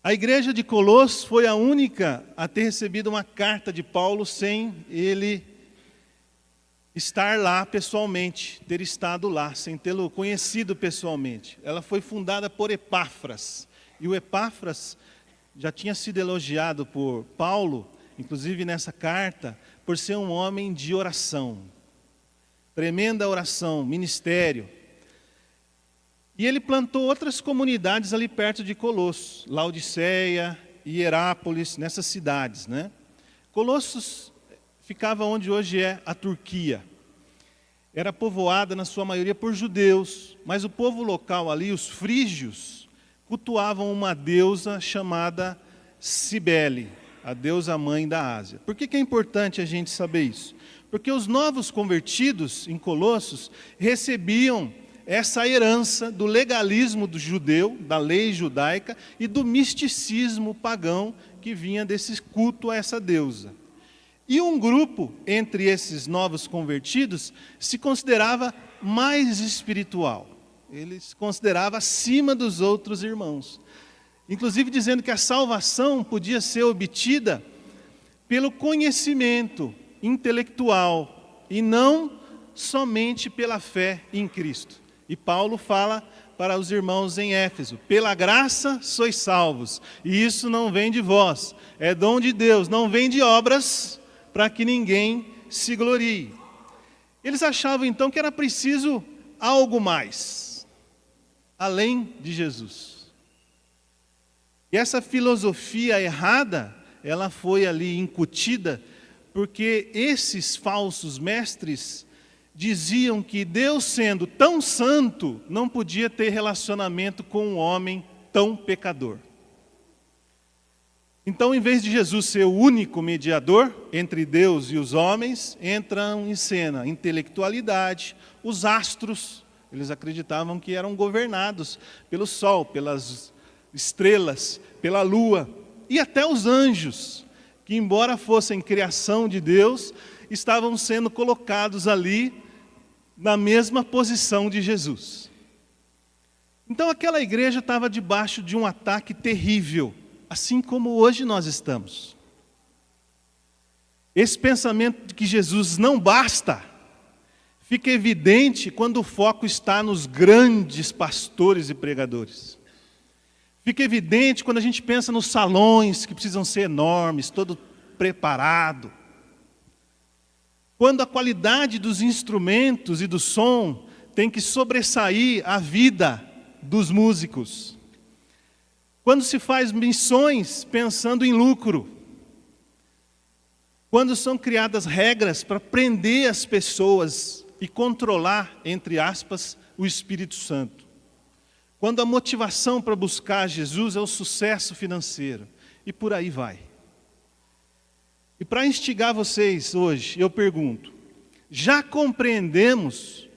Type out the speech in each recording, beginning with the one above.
A igreja de Colossos foi a única a ter recebido uma carta de Paulo sem ele estar lá pessoalmente, ter estado lá, sem tê-lo conhecido pessoalmente. Ela foi fundada por Epáfras, e o Epáfras já tinha sido elogiado por Paulo, inclusive nessa carta, por ser um homem de oração. Tremenda oração, ministério. E ele plantou outras comunidades ali perto de Colossos, Laodiceia e Hierápolis, nessas cidades, né? Colossos ficava onde hoje é a Turquia. Era povoada na sua maioria por judeus, mas o povo local ali, os frígios, cultuavam uma deusa chamada Cibele, a deusa mãe da Ásia. Por que é importante a gente saber isso? Porque os novos convertidos em Colossos recebiam essa herança do legalismo do judeu, da lei judaica e do misticismo pagão que vinha desse culto a essa deusa. E um grupo entre esses novos convertidos se considerava mais espiritual. Ele se considerava acima dos outros irmãos. Inclusive dizendo que a salvação podia ser obtida pelo conhecimento intelectual e não somente pela fé em Cristo. E Paulo fala para os irmãos em Éfeso: pela graça sois salvos, e isso não vem de vós, é dom de Deus, não vem de obras, para que ninguém se glorie. Eles achavam então que era preciso algo mais, além de Jesus. E essa filosofia errada, ela foi ali incutida, porque esses falsos mestres diziam que Deus, sendo tão santo, não podia ter relacionamento com um homem tão pecador. Então, em vez de Jesus ser o único mediador entre Deus e os homens, entram em cena a intelectualidade, os astros. Eles acreditavam que eram governados pelo sol, pelas estrelas, pela lua, e até os anjos, que embora fossem criação de Deus, estavam sendo colocados ali na mesma posição de Jesus. Então aquela igreja estava debaixo de um ataque terrível, assim como hoje nós estamos. Esse pensamento de que Jesus não basta, fica evidente quando o foco está nos grandes pastores e pregadores. Fica evidente quando a gente pensa nos salões que precisam ser enormes, todo preparado. Quando a qualidade dos instrumentos e do som tem que sobressair a vida dos músicos. Quando se faz missões pensando em lucro. Quando são criadas regras para prender as pessoas e controlar, entre aspas, o Espírito Santo. Quando a motivação para buscar Jesus é o sucesso financeiro. E por aí vai. E para instigar vocês hoje, eu pergunto: já compreendemos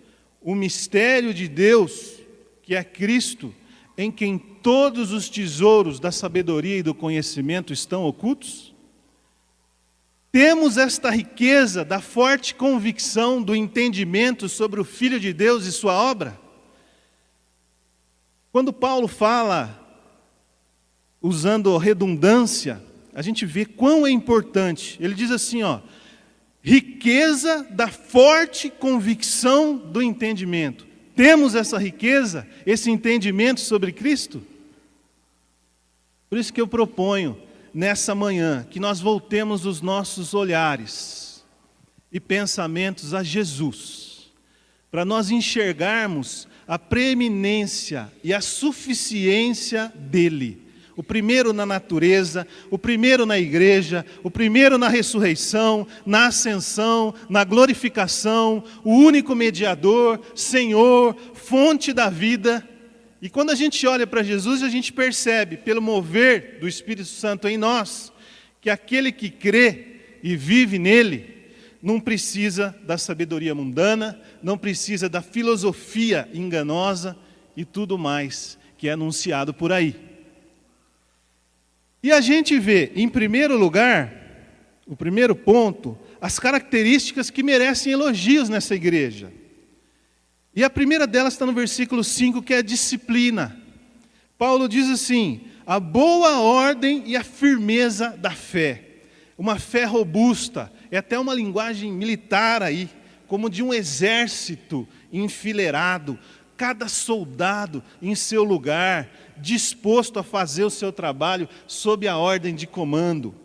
o mistério de Deus, que é Cristo, em quem todos os tesouros da sabedoria e do conhecimento estão ocultos? Temos esta riqueza da forte convicção do entendimento sobre o Filho de Deus e sua obra? Quando Paulo fala, usando redundância, a gente vê quão é importante. Ele diz assim, riqueza da forte convicção do entendimento. Temos essa riqueza, esse entendimento sobre Cristo? Por isso que eu proponho, nessa manhã, que nós voltemos os nossos olhares e pensamentos a Jesus, para nós enxergarmos a preeminência e a suficiência dele. O primeiro na natureza, o primeiro na igreja, o primeiro na ressurreição, na ascensão, na glorificação, o único mediador, Senhor, fonte da vida. E quando a gente olha para Jesus, a gente percebe, pelo mover do Espírito Santo em nós, que aquele que crê e vive nele, não precisa da sabedoria mundana, não precisa da filosofia enganosa e tudo mais que é anunciado por aí. E a gente vê, em primeiro lugar, o primeiro ponto, as características que merecem elogios nessa igreja. E a primeira delas está no versículo 5, que é a disciplina. Paulo diz assim: a boa ordem e a firmeza da fé. Uma fé robusta, é até uma linguagem militar aí, como de um exército enfileirado, cada soldado em seu lugar, disposto a fazer o seu trabalho sob a ordem de comando,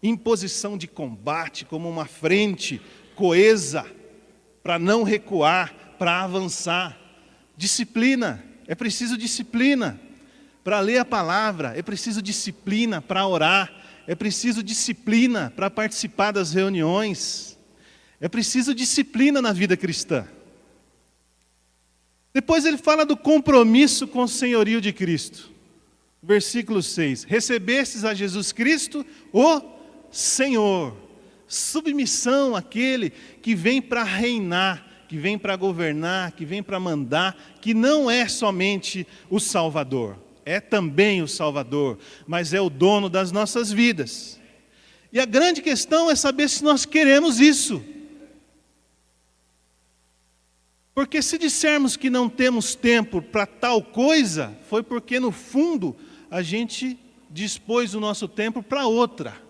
em posição de combate, como uma frente coesa, para não recuar, para avançar. Disciplina, é preciso disciplina para ler a palavra, é preciso disciplina para orar, é preciso disciplina para participar das reuniões, é preciso disciplina na vida cristã. Depois ele fala do compromisso com o senhorio de Cristo. Versículo 6. Recebestes a Jesus Cristo, o Senhor. Submissão àquele que vem para reinar, que vem para governar, que vem para mandar, que não é somente o Salvador, é também o Salvador, mas é o dono das nossas vidas. E a grande questão é saber se nós queremos isso. Porque se dissermos que não temos tempo para tal coisa, foi porque no fundo a gente dispôs o nosso tempo para outra.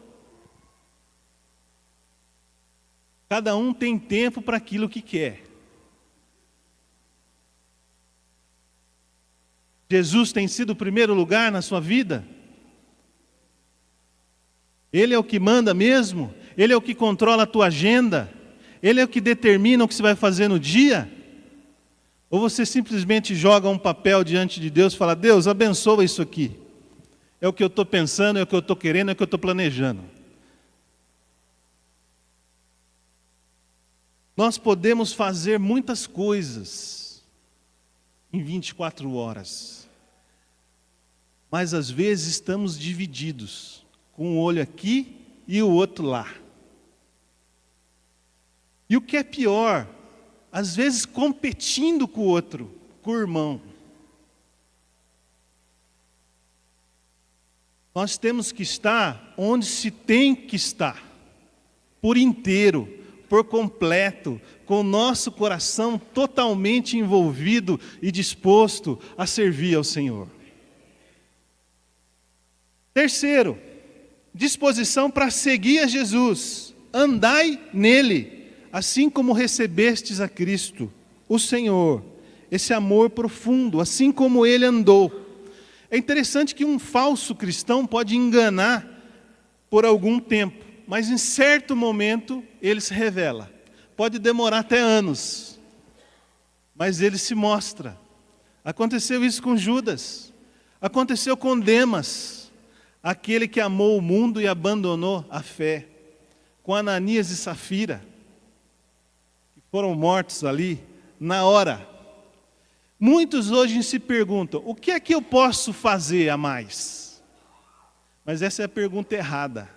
Cada um tem tempo para aquilo que quer. Jesus tem sido o primeiro lugar na sua vida? Ele é o que manda mesmo? Ele é o que controla a tua agenda? Ele é o que determina o que você vai fazer no dia? Ou você simplesmente joga um papel diante de Deus e fala: Deus, abençoa isso aqui. É o que eu estou pensando, é o que eu estou querendo, é o que eu estou planejando. Nós podemos fazer muitas coisas em 24 horas. Mas às vezes estamos divididos, com um olho aqui e o outro lá. E o que é pior, às vezes competindo com o outro, com o irmão. Nós temos que estar onde se tem que estar, por inteiro, por completo, com o nosso coração totalmente envolvido e disposto a servir ao Senhor. Terceiro, disposição para seguir a Jesus. Andai nele, assim como recebestes a Cristo, o Senhor. Esse amor profundo, assim como ele andou. É interessante que um falso cristão pode enganar por algum tempo, mas em certo momento ele se revela. Pode demorar até anos, mas ele se mostra. Aconteceu isso com Judas, aconteceu com Demas, aquele que amou o mundo e abandonou a fé, com Ananias e Safira, que foram mortos ali na hora. Muitos hoje se perguntam: o que é que eu posso fazer a mais? Mas essa é a pergunta errada.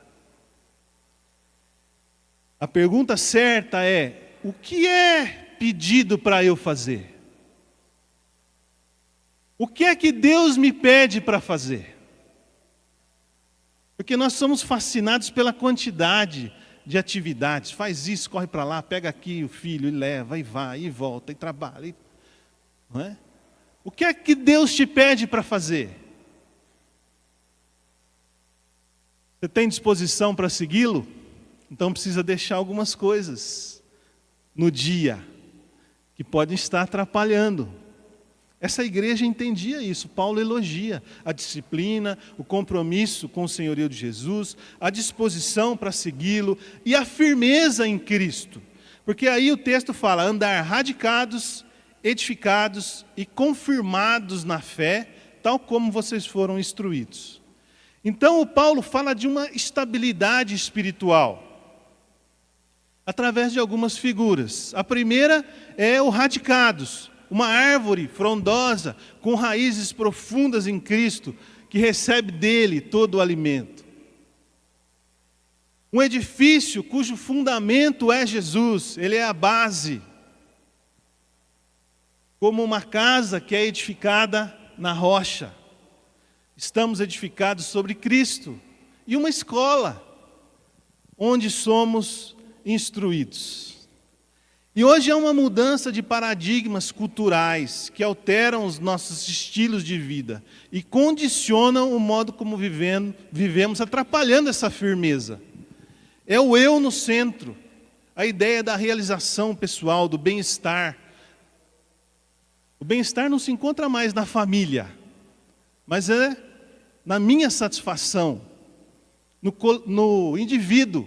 A pergunta certa é: o que é pedido para eu fazer? O que é que Deus me pede para fazer? Porque nós somos fascinados pela quantidade de atividades. Faz isso, corre para lá, pega aqui o filho e leva, e vai, e volta, e trabalha. Não é? O que é que Deus te pede para fazer? Você tem disposição para segui-lo? Então precisa deixar algumas coisas no dia que podem estar atrapalhando. Essa igreja entendia isso. Paulo elogia a disciplina, o compromisso com o senhorio de Jesus, a disposição para segui-lo e a firmeza em Cristo. Porque aí o texto fala: andar radicados, edificados e confirmados na fé, tal como vocês foram instruídos. Então o Paulo fala de uma estabilidade espiritual, através de algumas figuras. A primeira é o radicados, uma árvore frondosa, com raízes profundas em Cristo, que recebe dele todo o alimento. Um edifício cujo fundamento é Jesus, ele é a base. Como uma casa que é edificada na rocha. Estamos edificados sobre Cristo. E uma escola, onde somos instruídos. E hoje há uma mudança de paradigmas culturais que alteram os nossos estilos de vida e condicionam o modo como vivemos, atrapalhando essa firmeza. É o eu no centro, a ideia da realização pessoal, do bem-estar. O bem-estar não se encontra mais na família, mas é na minha satisfação, no indivíduo.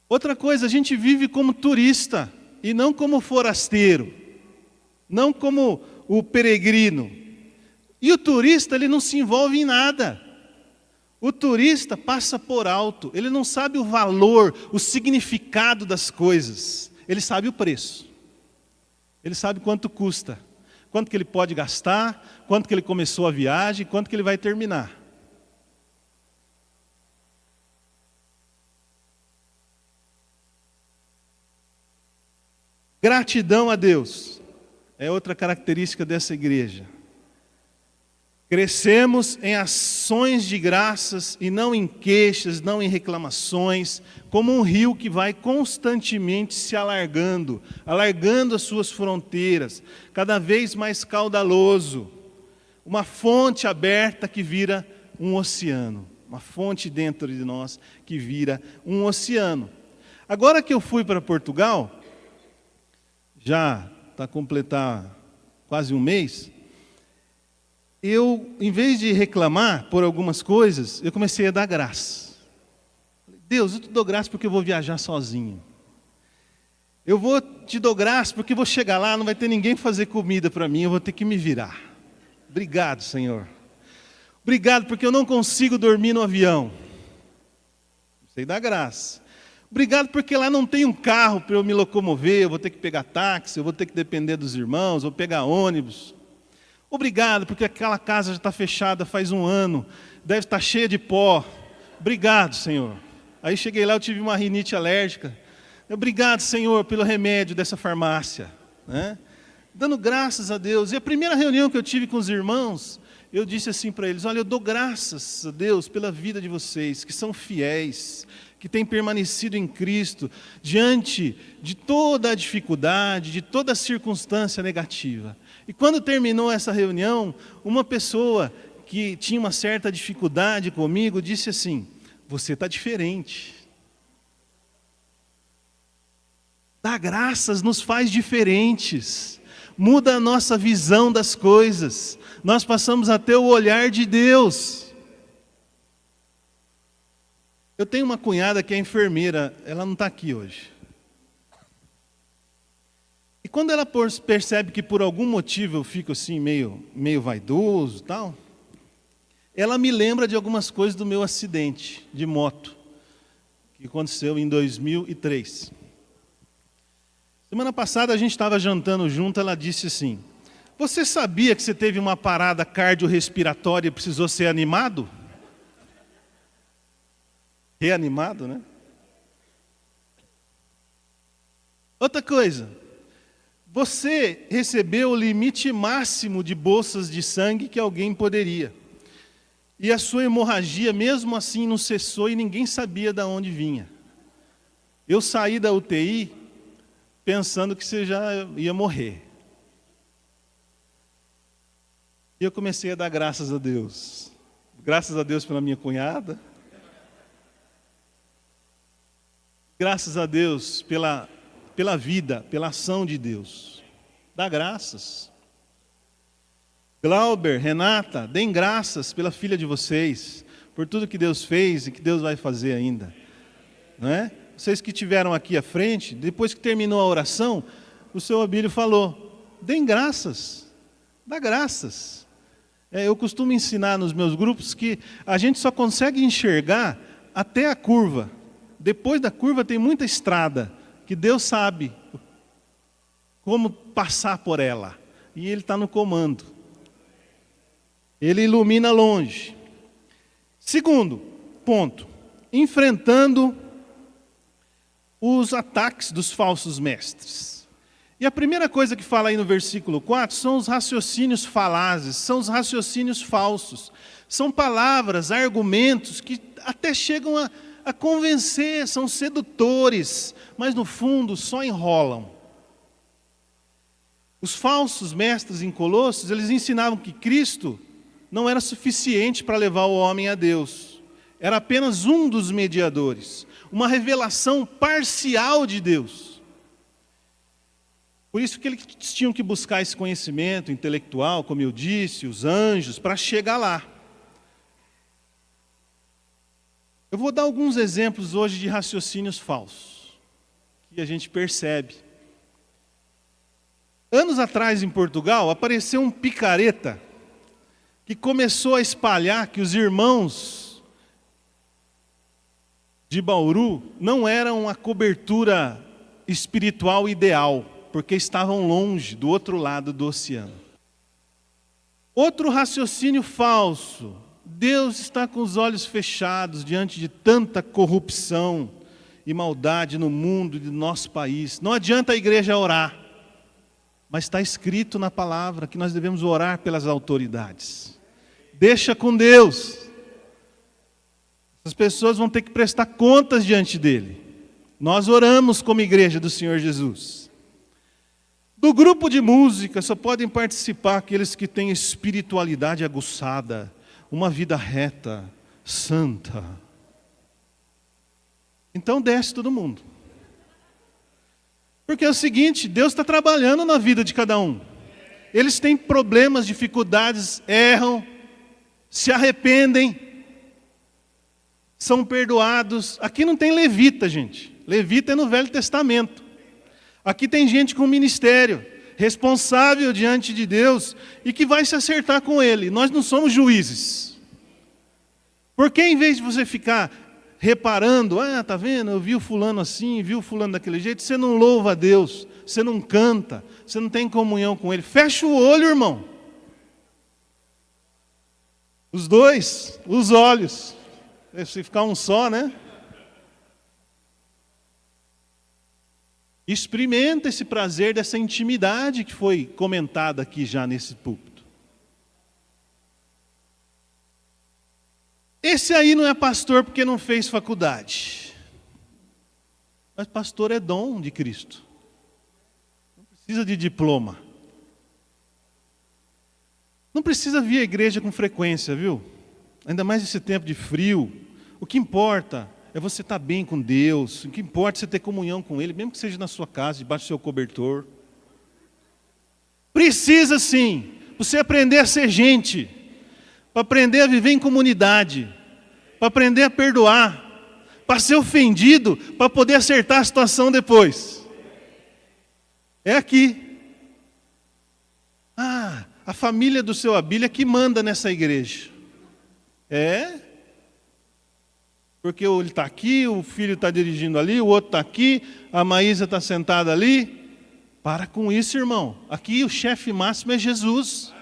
Outra coisa, a gente vive como turista e não como forasteiro, não como o peregrino. E o turista, ele não se envolve em nada. O turista passa por alto, ele não sabe o valor, o significado das coisas. Ele sabe o preço. Ele sabe quanto custa, quanto que ele pode gastar, quanto que ele começou a viagem, quanto que ele vai terminar. Gratidão a Deus é outra característica dessa igreja. Crescemos em ações de graças e não em queixas, não em reclamações, como um rio que vai constantemente se alargando as suas fronteiras, cada vez mais caudaloso. Uma fonte aberta que vira um oceano, uma fonte dentro de nós que vira um oceano. Agora que eu fui para Portugal, já está a completar quase um mês, eu, em vez de reclamar por algumas coisas, eu comecei a dar graça. Deus, eu te dou graça porque eu vou viajar sozinho. Eu te dou graça porque eu vou chegar lá, não vai ter ninguém fazer comida para mim, eu vou ter que me virar. Obrigado, Senhor. Obrigado porque eu não consigo dormir no avião. Comecei a dar graça. Obrigado porque lá não tem um carro para eu me locomover, eu vou ter que pegar táxi, eu vou ter que depender dos irmãos, vou pegar ônibus. Obrigado porque aquela casa já está fechada faz um ano, deve estar cheia de pó. Obrigado, Senhor. Aí cheguei lá, eu tive uma rinite alérgica. Obrigado, Senhor, pelo remédio dessa farmácia. Né? Dando graças a Deus. E a primeira reunião que eu tive com os irmãos, eu disse assim para eles, olha, eu dou graças a Deus pela vida de vocês, que são fiéis, que têm permanecido em Cristo, diante de toda a dificuldade, de toda a circunstância negativa. E quando terminou essa reunião, uma pessoa que tinha uma certa dificuldade comigo, disse assim, você está diferente. Dar graças nos faz diferentes, muda a nossa visão das coisas, nós passamos a ter o olhar de Deus. Eu tenho uma cunhada que é enfermeira, ela não está aqui hoje. E quando ela percebe que por algum motivo eu fico assim meio vaidoso e tal, ela me lembra de algumas coisas do meu acidente de moto, que aconteceu em 2003. Semana passada a gente estava jantando junto, ela disse assim, você sabia que você teve uma parada cardiorrespiratória e precisou ser animado? Reanimado, né? Outra coisa, você recebeu o limite máximo de bolsas de sangue que alguém poderia. E a sua hemorragia, mesmo assim, não cessou e ninguém sabia de onde vinha. Eu saí da UTI pensando que você já ia morrer. E eu comecei a dar graças a Deus. Graças a Deus pela minha cunhada. Graças a Deus pela vida, pela ação de Deus. Dá graças. Glauber, Renata, deem graças pela filha de vocês, por tudo que Deus fez e que Deus vai fazer ainda. Não é? Vocês que estiveram aqui à frente, depois que terminou a oração, o seu Abílio falou, deem graças, dá graças. Eu costumo ensinar nos meus grupos que a gente só consegue enxergar até a curva. Depois da curva tem muita estrada, que Deus sabe como passar por ela. E Ele está no comando. Ele ilumina longe. Segundo ponto, enfrentando os ataques dos falsos mestres. E a primeira coisa que fala aí no versículo 4 são os raciocínios falazes, são os raciocínios falsos. São palavras, argumentos que até chegam a convencer, são sedutores, mas no fundo só enrolam. Os falsos mestres em Colossos, eles ensinavam que Cristo não era suficiente para levar o homem a Deus. Era apenas um dos mediadores, uma revelação parcial de Deus. Por isso que eles tinham que buscar esse conhecimento intelectual, como eu disse, os anjos, para chegar lá. Eu vou dar alguns exemplos hoje de raciocínios falsos, que a gente percebe. Anos atrás, em Portugal, apareceu um picareta que começou a espalhar que os irmãos de Bauru não eram a cobertura espiritual ideal, porque estavam longe, do outro lado do oceano. Outro raciocínio falso: Deus está com os olhos fechados diante de tanta corrupção e maldade no mundo e no nosso país. Não adianta a igreja orar, mas está escrito na palavra que nós devemos orar pelas autoridades. Deixa com Deus. As pessoas vão ter que prestar contas diante dele. Nós oramos como igreja do Senhor Jesus. Do grupo de música só podem participar aqueles que têm espiritualidade aguçada, uma vida reta, santa. Então desce todo mundo. Porque é o seguinte, Deus está trabalhando na vida de cada um. Eles têm problemas, dificuldades, erram, se arrependem, são perdoados. Aqui não tem levita, gente. Levita é no Velho Testamento. Aqui tem gente com ministério, responsável diante de Deus e que vai se acertar com Ele. Nós não somos juízes. Porque em vez de você ficar reparando, tá vendo, eu vi o fulano assim, vi o fulano daquele jeito, você não louva a Deus, você não canta, você não tem comunhão com Ele. Fecha o olho, irmão. Os dois, os olhos. Se ficar um só, né? Experimenta esse prazer dessa intimidade que foi comentada aqui já nesse púlpito. Esse aí não é pastor porque não fez faculdade. Mas pastor é dom de Cristo. Não precisa de diploma. Não precisa vir à igreja com frequência, viu? Ainda mais nesse tempo de frio. O que importa é você estar bem com Deus. O que importa é você ter comunhão com Ele, mesmo que seja na sua casa, debaixo do seu cobertor. Precisa sim, você aprender a ser gente, para aprender a viver em comunidade, para aprender a perdoar, para ser ofendido, para poder acertar a situação depois. É aqui. A família do seu Abílio é que manda nessa igreja. Porque ele está aqui, o filho está dirigindo ali, o outro está aqui, a Maísa está sentada ali. Para com isso, irmão. Aqui o chefe máximo é Jesus.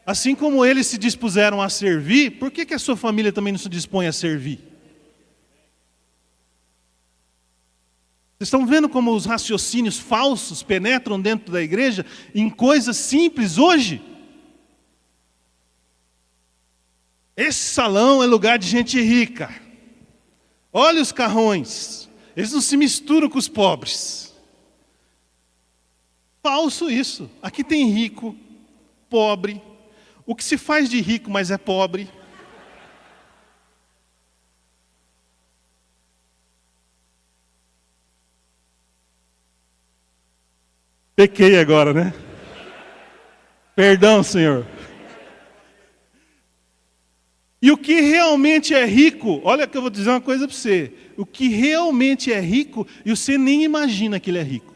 Assim como eles se dispuseram a servir, por que a sua família também não se dispõe a servir? Vocês estão vendo como os raciocínios falsos penetram dentro da igreja em coisas simples hoje? Esse salão é lugar de gente rica. Olha os carrões. Eles não se misturam com os pobres. Falso isso. Aqui tem rico, pobre. O que se faz de rico, mas é pobre. Pequei agora, né? Perdão, Senhor. E o que realmente é rico, olha que eu vou dizer uma coisa para você. O que realmente é rico, e você nem imagina que ele é rico.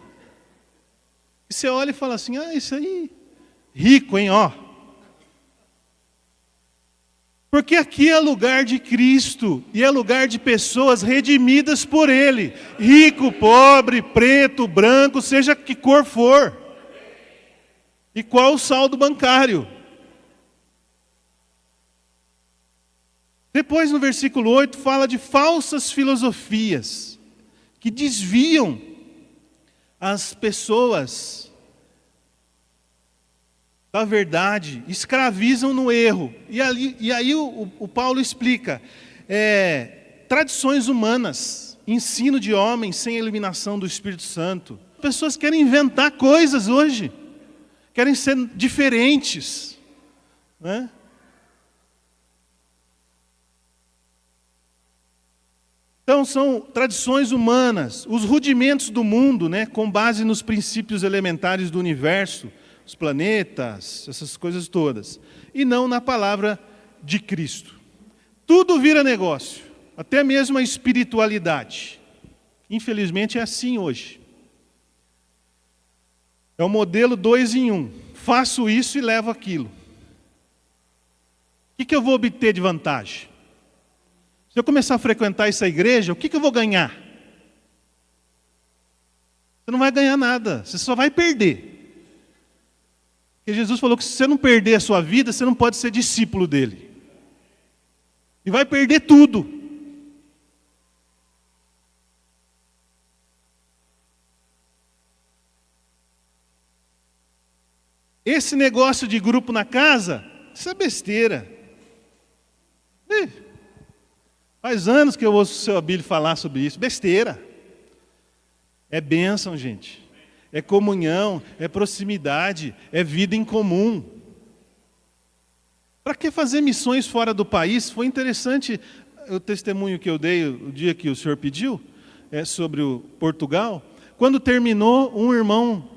E você olha e fala assim, isso aí, rico, hein, ó. Porque aqui é lugar de Cristo, e é lugar de pessoas redimidas por Ele. Rico, pobre, preto, branco, seja que cor for. E qual o saldo bancário? Depois no versículo 8 fala de falsas filosofias que desviam as pessoas da verdade, escravizam no erro. E aí o Paulo explica, tradições humanas, ensino de homens sem a iluminação do Espírito Santo. Pessoas querem inventar coisas hoje, querem ser diferentes, né? Então, são tradições humanas, os rudimentos do mundo, né, com base nos princípios elementares do universo, os planetas, essas coisas todas, e não na palavra de Cristo. Tudo vira negócio, até mesmo a espiritualidade. Infelizmente é assim hoje. É o modelo 2 em 1. Faço isso e levo aquilo. O que eu vou obter de vantagem? Se eu começar a frequentar essa igreja, o que eu vou ganhar? Você não vai ganhar nada, você só vai perder. Porque Jesus falou que se você não perder a sua vida, você não pode ser discípulo dele. E vai perder tudo. Esse negócio de grupo na casa, isso é besteira. Faz anos que eu ouço o seu Abílio falar sobre isso. Besteira. É bênção, gente. É comunhão, é proximidade, é vida em comum. Para que fazer missões fora do país? Foi interessante o testemunho que eu dei o dia que o senhor pediu, sobre o Portugal. Quando terminou, um irmão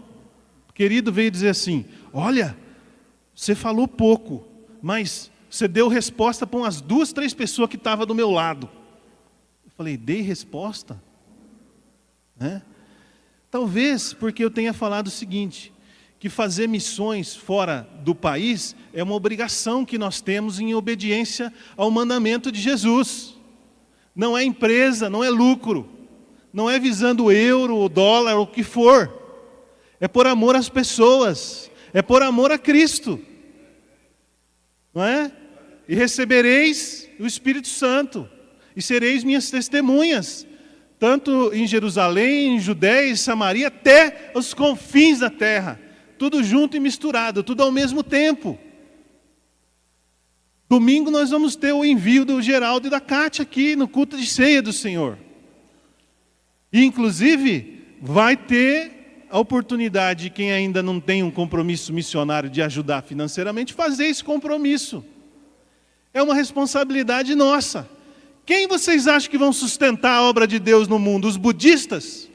querido veio dizer assim: olha, você falou pouco, mas você deu resposta para umas 2, 3 pessoas que estavam do meu lado. Eu falei, dei resposta? Né? Talvez porque eu tenha falado o seguinte, que fazer missões fora do país é uma obrigação que nós temos em obediência ao mandamento de Jesus. Não é empresa, não é lucro, não é visando o euro, o dólar, o que for. É por amor às pessoas, é por amor a Cristo. Não é? E recebereis o Espírito Santo, e sereis minhas testemunhas, tanto em Jerusalém, em Judéia e Samaria, até os confins da terra. Tudo junto e misturado, tudo ao mesmo tempo. Domingo nós vamos ter o envio do Geraldo e da Cátia aqui no culto de ceia do Senhor. E inclusive vai ter a oportunidade, quem ainda não tem um compromisso missionário de ajudar financeiramente, fazer esse compromisso. É uma responsabilidade nossa. Quem vocês acham que vão sustentar a obra de Deus no mundo? Os budistas?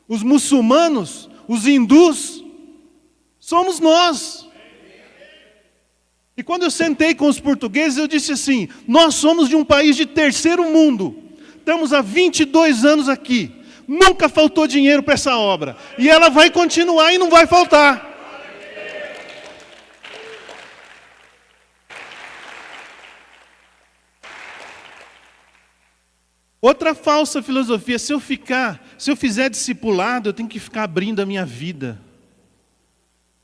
Os muçulmanos? Os hindus? Somos nós. E quando eu sentei com os portugueses, eu disse assim, nós somos de um país de terceiro mundo. Estamos há 22 anos aqui. Nunca faltou dinheiro para essa obra. E ela vai continuar e não vai faltar. Outra falsa filosofia, se eu fizer discipulado, eu tenho que ficar abrindo a minha vida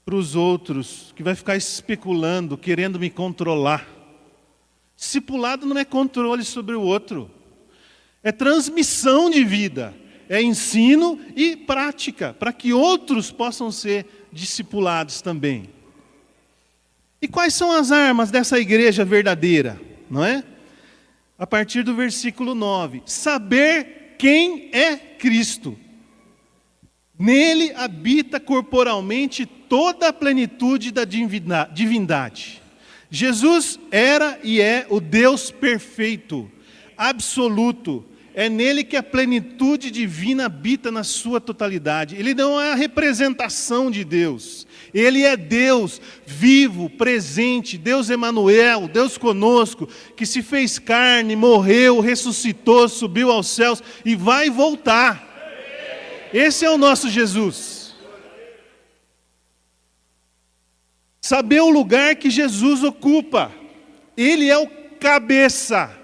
para os outros, que vai ficar especulando, querendo me controlar. Discipulado não é controle sobre o outro, é transmissão de vida, é ensino e prática, para que outros possam ser discipulados também. E quais são as armas dessa igreja verdadeira, não é? A partir do versículo 9, saber quem é Cristo. Nele habita corporalmente toda a plenitude da divindade. Jesus era e é o Deus perfeito, absoluto. É nele que a plenitude divina habita na sua totalidade. Ele não é a representação de Deus. Ele é Deus vivo, presente, Deus Emanuel, Deus conosco, que se fez carne, morreu, ressuscitou, subiu aos céus e vai voltar. Esse é o nosso Jesus. Saber o lugar que Jesus ocupa. Ele é o cabeça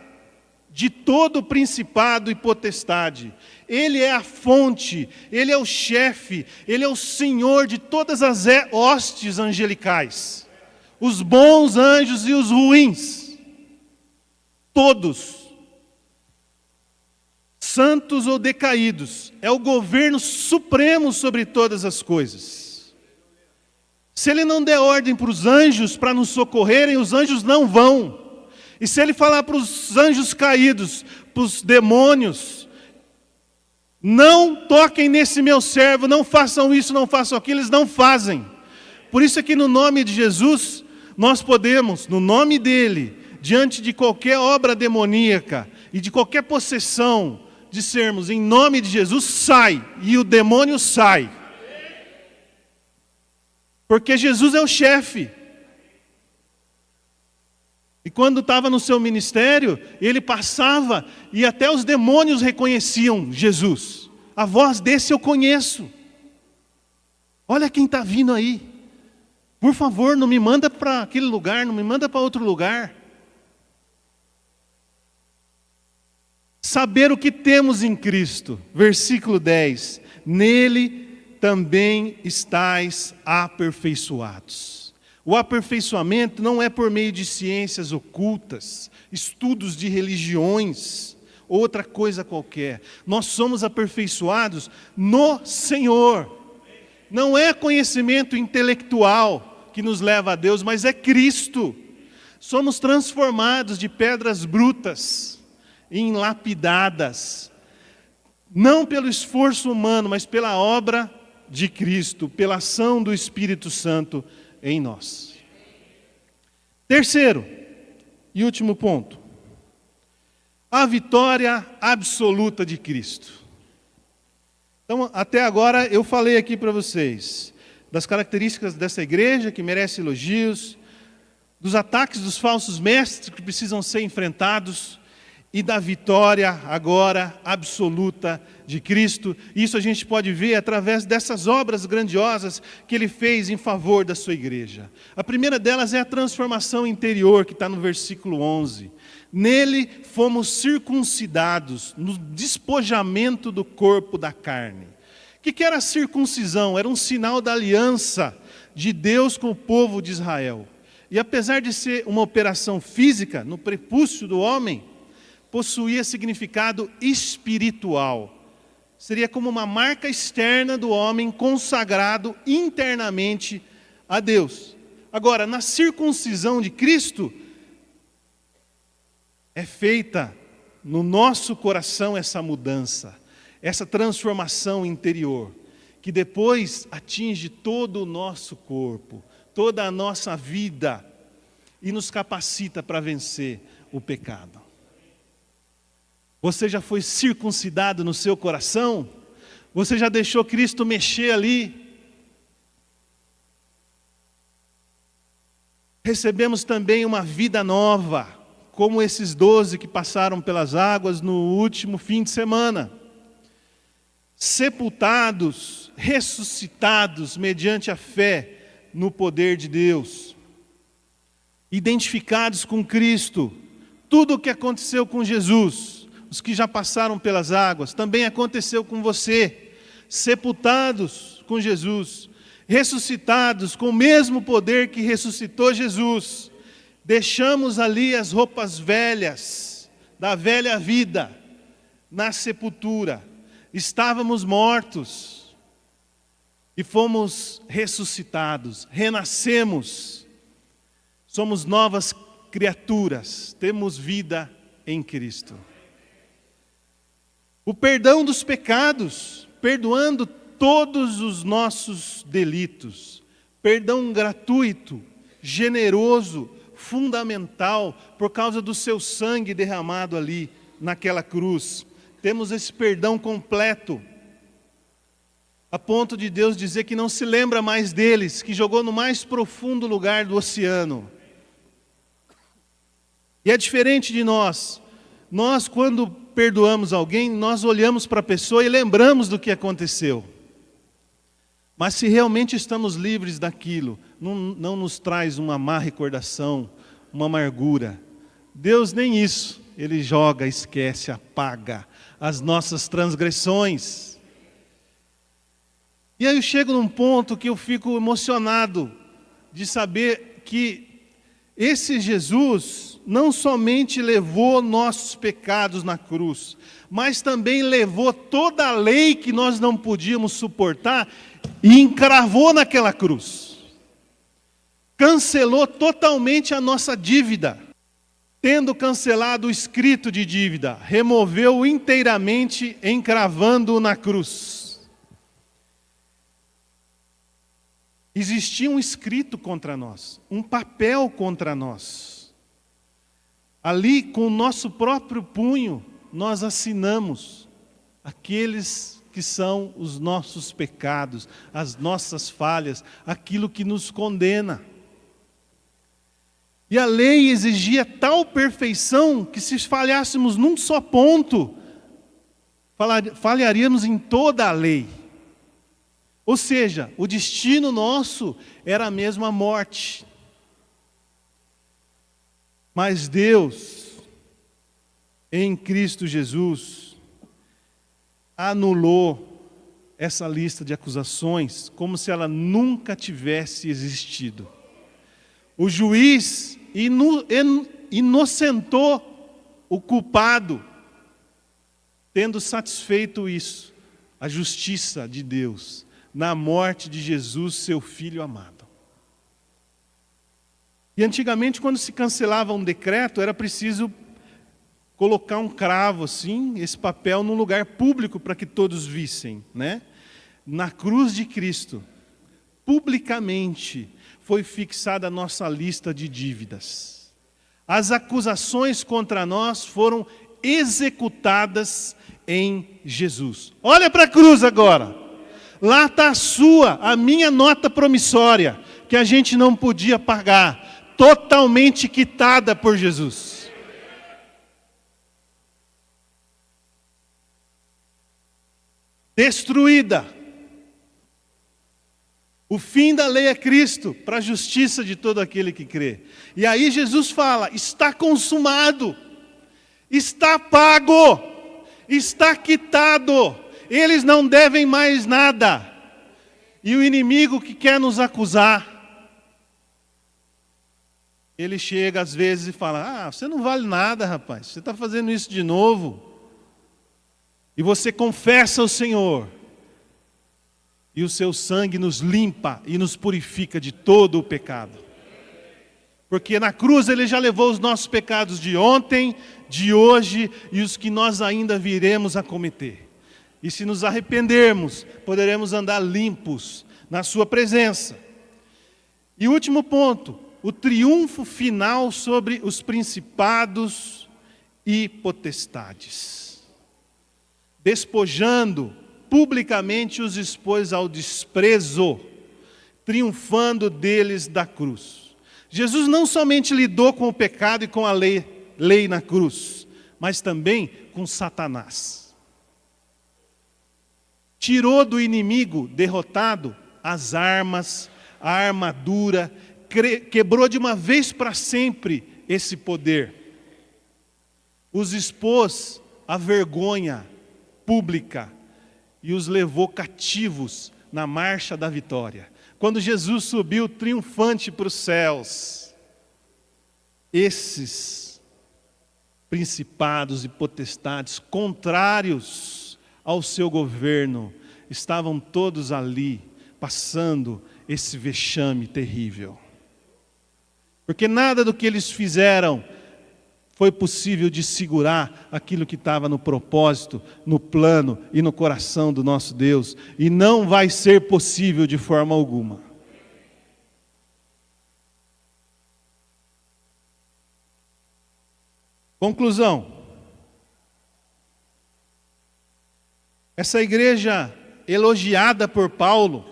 de todo principado e potestade. Ele é a fonte, Ele é o chefe, Ele é o Senhor de todas as hostes angelicais. Os bons anjos e os ruins. Todos. Santos ou decaídos. É o governo supremo sobre todas as coisas. Se Ele não der ordem para os anjos para nos socorrerem, os anjos não vão. E se Ele falar para os anjos caídos, para os demônios: não toquem nesse meu servo, não façam isso, não façam aquilo. Eles não fazem. Por isso é que no nome de Jesus, nós podemos, no nome dele, diante de qualquer obra demoníaca e de qualquer possessão, dissermos: em nome de Jesus, sai, e o demônio sai. Porque Jesus é o chefe. E quando estava no seu ministério, ele passava e até os demônios reconheciam Jesus. A voz desse eu conheço. Olha quem está vindo aí. Por favor, não me manda para aquele lugar, não me manda para outro lugar. Saber o que temos em Cristo. Versículo 10. Nele também estáis aperfeiçoados. O aperfeiçoamento não é por meio de ciências ocultas, estudos de religiões, outra coisa qualquer. Nós somos aperfeiçoados no Senhor. Não é conhecimento intelectual que nos leva a Deus, mas é Cristo. Somos transformados de pedras brutas em lapidadas, não pelo esforço humano, mas pela obra de Cristo, pela ação do Espírito Santo em nós. Terceiro e último ponto: a vitória absoluta de Cristo. Então, até agora eu falei aqui para vocês das características dessa igreja que merece elogios, dos ataques dos falsos mestres que precisam ser enfrentados, e da vitória agora absoluta de Cristo. Isso a gente pode ver através dessas obras grandiosas que Ele fez em favor da sua igreja. A primeira delas é a transformação interior, que está no versículo 11. Nele fomos circuncidados, no despojamento do corpo da carne. O que era a circuncisão? Era um sinal da aliança de Deus com o povo de Israel. E apesar de ser uma operação física, no prepúcio do homem, possuía significado espiritual. Seria como uma marca externa do homem consagrado internamente a Deus. Agora, na circuncisão de Cristo, é feita no nosso coração essa mudança, essa transformação interior, que depois atinge todo o nosso corpo, toda a nossa vida, e nos capacita para vencer o pecado. Você já foi circuncidado no seu coração? Você já deixou Cristo mexer ali? Recebemos também uma vida nova, como esses 12 que passaram pelas águas no último fim de semana. Sepultados, ressuscitados mediante a fé no poder de Deus. Identificados com Cristo. Tudo o que aconteceu com Jesus, os que já passaram pelas águas, também aconteceu com você. Sepultados com Jesus, ressuscitados com o mesmo poder que ressuscitou Jesus. Deixamos ali as roupas velhas, da velha vida, na sepultura. Estávamos mortos e fomos ressuscitados, renascemos. Somos novas criaturas, temos vida em Cristo. O perdão dos pecados, perdoando todos os nossos delitos. Perdão gratuito, generoso, fundamental, por causa do seu sangue derramado ali naquela cruz. Temos esse perdão completo, a ponto de Deus dizer que não se lembra mais deles, que jogou no mais profundo lugar do oceano. E é diferente de nós. Nós, quando perdoamos alguém, nós olhamos para a pessoa e lembramos do que aconteceu. Mas se realmente estamos livres daquilo, não nos traz uma má recordação, uma amargura. Deus nem isso, Ele joga, esquece, apaga as nossas transgressões. E aí eu chego num ponto que eu fico emocionado de saber que esse Jesus não somente levou nossos pecados na cruz, mas também levou toda a lei que nós não podíamos suportar e encravou naquela cruz. Cancelou totalmente a nossa dívida. tendo cancelado o escrito de dívida, removeu-o inteiramente, encravando-o na cruz. Existia um escrito contra nós, um papel contra nós. Ali, com o nosso próprio punho, nós assinamos aqueles que são os nossos pecados, as nossas falhas, aquilo que nos condena. E a lei exigia tal perfeição que, se falhássemos num só ponto, falharíamos em toda a lei. Ou seja, o destino nosso era a mesma morte. Mas Deus, em Cristo Jesus, anulou essa lista de acusações como se ela nunca tivesse existido. O juiz inocentou o culpado, tendo satisfeito isso, a justiça de Deus, na morte de Jesus, seu Filho amado. E antigamente, quando se cancelava um decreto, era preciso colocar um cravo assim, esse papel num lugar público para que todos vissem, né? Na cruz de Cristo, publicamente, foi fixada a nossa lista de dívidas. As acusações contra nós foram executadas em Jesus. Olha para a cruz agora. Lá está a minha nota promissória, que a gente não podia pagar, totalmente quitada por Jesus. Destruída. O fim da lei é Cristo, para a justiça de todo aquele que crê. E aí Jesus fala, está consumado, está pago, está quitado, eles não devem mais nada. E o inimigo que quer nos acusar, ele chega às vezes e fala, você não vale nada, rapaz, você está fazendo isso de novo. E você confessa ao Senhor, e o seu sangue nos limpa e nos purifica de todo o pecado. Porque na cruz Ele já levou os nossos pecados de ontem, de hoje e os que nós ainda viremos a cometer. E se nos arrependermos, poderemos andar limpos na sua presença. E último ponto, o triunfo final sobre os principados e potestades. Despojando, publicamente os expôs ao desprezo, triunfando deles da cruz. Jesus não somente lidou com o pecado e com a lei na cruz, mas também com Satanás. Tirou do inimigo derrotado as armas, a armadura, quebrou de uma vez para sempre esse poder. Os expôs à vergonha pública e os levou cativos na marcha da vitória. Quando Jesus subiu triunfante para os céus, esses principados e potestades contrários ao seu governo estavam todos ali, passando esse vexame terrível. Porque nada do que eles fizeram foi possível de segurar aquilo que estava no propósito, no plano e no coração do nosso Deus. E não vai ser possível de forma alguma. Conclusão. Essa igreja elogiada por Paulo,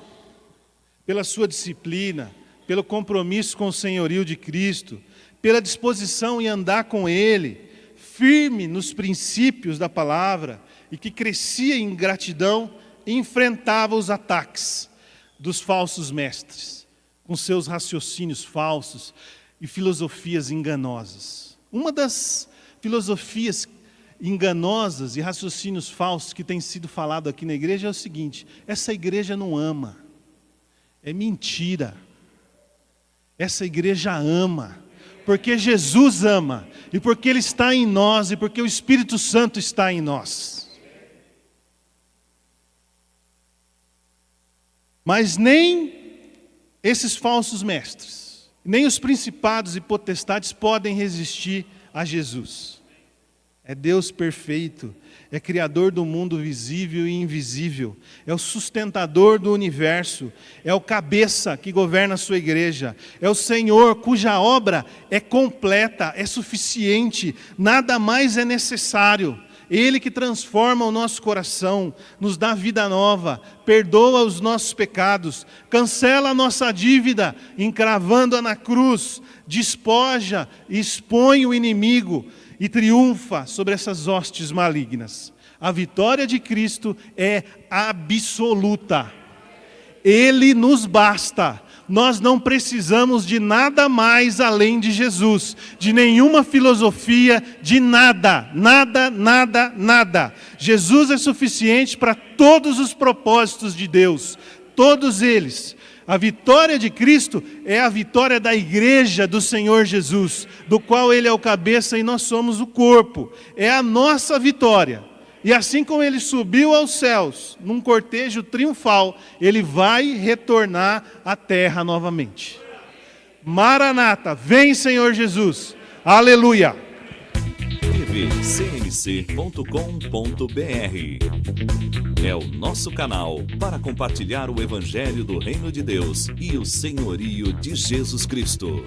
pela sua disciplina, pelo compromisso com o senhorio de Cristo, pela disposição em andar com Ele, firme nos princípios da palavra, e que crescia em gratidão, enfrentava os ataques dos falsos mestres, com seus raciocínios falsos e filosofias enganosas. Uma das filosofias enganosas e raciocínios falsos que tem sido falado aqui na igreja é o seguinte: essa igreja não ama, é mentira. Essa igreja ama, porque Jesus ama, e porque Ele está em nós, e porque o Espírito Santo está em nós. Mas nem esses falsos mestres, nem os principados e potestades podem resistir a Jesus. É Deus perfeito, é Criador do mundo visível e invisível, é o sustentador do universo, é o cabeça que governa a sua igreja, é o Senhor cuja obra é completa, é suficiente, nada mais é necessário. Ele que transforma o nosso coração, nos dá vida nova, perdoa os nossos pecados, cancela a nossa dívida, encravando-a na cruz, despoja e expõe o inimigo e triunfa sobre essas hostes malignas. A vitória de Cristo é absoluta. Ele nos basta. Nós não precisamos de nada mais além de Jesus, de nenhuma filosofia, de nada, nada, nada, nada. Jesus é suficiente para todos os propósitos de Deus, todos eles. A vitória de Cristo é a vitória da igreja do Senhor Jesus, do qual Ele é o cabeça e nós somos o corpo. É a nossa vitória. E assim como Ele subiu aos céus, num cortejo triunfal, Ele vai retornar à terra novamente. Maranata, vem Senhor Jesus. Aleluia. tvcmc.com.br é o nosso canal para compartilhar o Evangelho do Reino de Deus e o senhorio de Jesus Cristo.